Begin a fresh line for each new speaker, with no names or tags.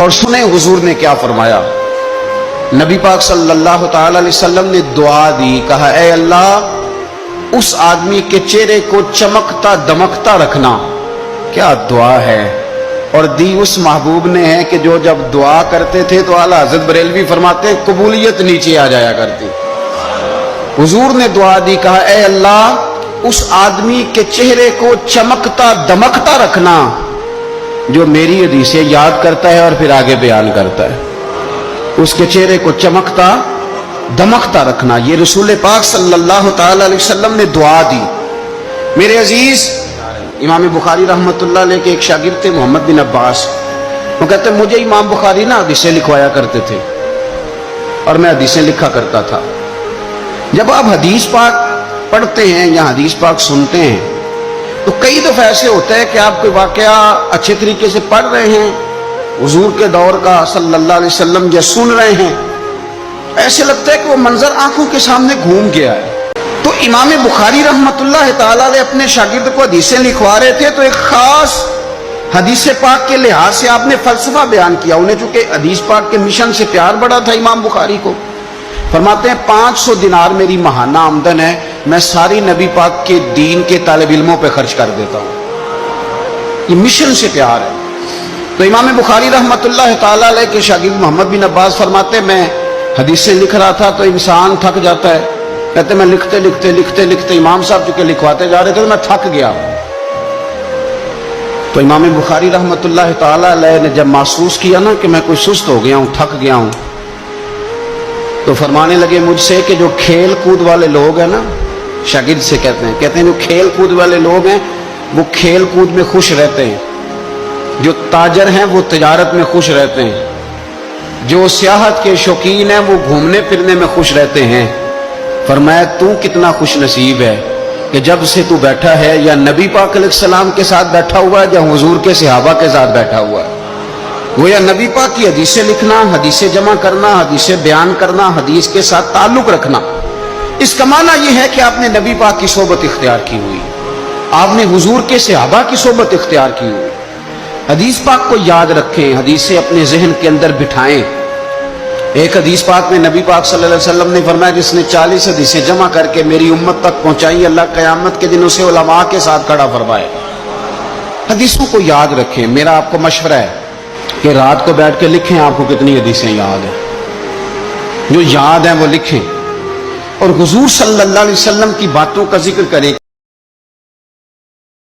اور سنیں حضور نے کیا فرمایا۔ نبی پاک صلی اللہ تعالی علیہ وسلم نے دعا دی، کہا اے اللہ اس آدمی کے چہرے کو چمکتا دمکتا رکھنا۔ کیا دعا ہے، اور دی اس محبوب نے ہے کہ جو جب دعا کرتے تھے تو اعلیٰ حضرت بریلوی فرماتے ہیں قبولیت نیچے آ جایا کرتی۔ حضور نے دعا دی، کہا اے اللہ اس آدمی کے چہرے کو چمکتا دمکتا رکھنا جو میری حدیثیں یاد کرتا ہے اور پھر آگے بیان کرتا ہے۔ اس کے چہرے کو چمکتا دمکتا رکھنا، یہ رسول پاک صلی اللہ تعالی علیہ وسلم نے دعا دی۔ میرے عزیز، امام بخاری رحمۃ اللہ علیہ کے ایک شاگرد تھے محمد بن عباس، وہ کہتے ہیں مجھے امام بخاری نا حدیثیں لکھوایا کرتے تھے اور میں حدیثیں لکھا کرتا تھا۔ جب آپ حدیث پاک پڑھتے ہیں یا حدیث پاک سنتے ہیں تو کئی دفعہ ایسے ہوتا ہے کہ آپ کوئی واقعہ اچھے طریقے سے پڑھ رہے ہیں حضور کے دور کا صلی اللہ علیہ وسلم، یا سن رہے ہیں، ایسے لگتا ہے کہ وہ منظر آنکھوں کے سامنے گھوم گیا ہے۔ تو امام بخاری رحمۃ اللہ تعالی علیہ اپنے شاگرد کو حدیثیں لکھوا رہے تھے تو ایک خاص حدیث پاک کے لحاظ سے آپ نے فلسفہ بیان کیا۔ انہیں چونکہ حدیث پاک کے مشن سے پیار بڑا تھا امام بخاری کو، فرماتے ہیں 500 دینار میری ماہانہ آمدن ہے، میں ساری نبی پاک کے دین کے طالب علموں پہ خرچ کر دیتا ہوں۔ یہ مشن سے پیار ہے۔ تو امام بخاری رحمۃ اللہ تعالی علیہ کے شاگرد محمد بن عباس فرماتے ہیں میں حدیثیں لکھ رہا تھا تو انسان تھک جاتا ہے، کہتے میں لکھتے لکھتے لکھتے لکھتے امام صاحب چونکہ لکھواتے جا رہے تھے تو میں تھک گیا۔ تو امام بخاری رحمۃ اللہ تعالی علیہ نے جب محسوس کیا نا کہ میں کوئی سست ہو گیا ہوں، تھک گیا ہوں، تو فرمانے لگے مجھ سے کہ جو کھیل کود والے لوگ ہیں نا، شاگرد سے کہتے ہیں جو کھیل کود والے لوگ ہیں وہ کھیل کود میں خوش رہتے ہیں، جو تاجر ہیں وہ تجارت میں خوش رہتے ہیں، جو سیاحت کے شوقین ہیں وہ گھومنے پھرنے میں خوش رہتے ہیں۔ فرمایا تو کتنا خوش نصیب ہے کہ جب سے تو بیٹھا ہے یا نبی پاک علیہ السلام کے ساتھ بیٹھا ہوا ہے یا حضور کے صحابہ کے ساتھ بیٹھا ہوا ہے۔ وہ یا نبی پاک کی حدیثیں لکھنا، حدیثیں جمع کرنا، حدیثیں بیان کرنا، حدیث کے ساتھ تعلق رکھنا، اس کا معنی یہ ہے کہ آپ نے نبی پاک کی صحبت اختیار کی ہوئی، آپ نے حضور کے صحابہ کی صحبت اختیار کی ہوئی۔ حدیث پاک کو یاد رکھیں، حدیثیں اپنے ذہن کے اندر بٹھائیں۔ ایک حدیث پاک میں نبی پاک صلی اللہ علیہ وسلم نے فرمایا جس نے 40 حدیثیں جمع کر کے میری امت تک پہنچائی، اللہ قیامت کے دن اسے علماء کے ساتھ کھڑا فرمائے۔ حدیثوں کو یاد رکھیں۔ میرا آپ کو مشورہ ہے کہ رات کو بیٹھ کے لکھیں آپ کو کتنی حدیثیں یاد ہیں، جو یاد ہیں وہ لکھیں، اور حضور صلی اللہ علیہ وسلم کی باتوں کا ذکر کریں۔